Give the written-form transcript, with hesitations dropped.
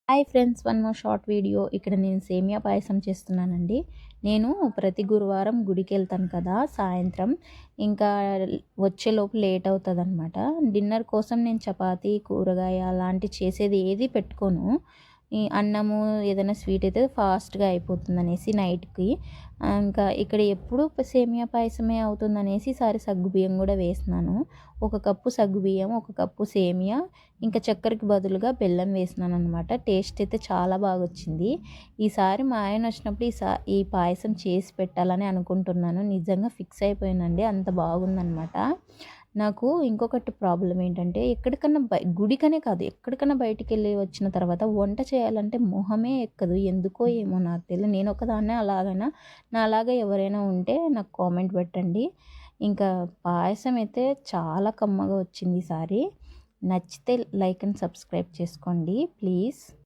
Hi friends, one more short video. ఇక్కడ నేను సేమియా పాయసం చేస్తున్నానండి. నేను ప్రతి గురువారం గుడికి వెళ్తాను కదా సాయంత్రం. ఇంకా వచ్చేలోపు లేట్ అవుతుందన్నమాట. డిన్నర్ కోసం నేను చపాతీ, కూరగాయ అలాంటివి చేసేది ఏది పెట్టుకోను. ఈ అన్నము ఏదైనా స్వీట్ అయితే ఫాస్ట్గా అయిపోతుందనేసి నైట్కి ఇంకా ఇక్కడ ఎప్పుడు సేమియా పాయసమే అవుతుందనేసి ఈసారి సగ్గుబియ్యం కూడా వేసినాను. ఒక కప్పు సగ్గుబియ్యం, ఒక కప్పు సేమియా, ఇంకా చక్కెరకి బదులుగా బెల్లం వేసినాను అనమాట. టేస్ట్ అయితే చాలా బాగా వచ్చింది. ఈసారి మా ఆయన వచ్చినప్పుడు ఈ పాయసం చేసి పెట్టాలని అనుకుంటున్నాను. నిజంగా ఫిక్స్ అయిపోయానండి, అంత బాగుందనమాట. నాకు ఇంకొకటి ప్రాబ్లం ఏంటంటే ఎక్కడికన్నా గుడికనే కాదు, ఎక్కడికన్నా బయటికి వెళ్ళి వచ్చిన తర్వాత వంట చేయాలంటే మొహమే ఎక్కదు. ఎందుకో ఏమో నాకు తెలియదు. నేను ఒకదాన్నే అలాగైనా, నాలాగా ఎవరైనా ఉంటే నాకు కామెంట్ పెట్టండి. ఇంకా పాయసం అయితే చాలా కమ్మగా వచ్చింది ఈసారి. నచ్చితే లైక్ అండ్ సబ్స్క్రైబ్ చేసుకోండి ప్లీజ్.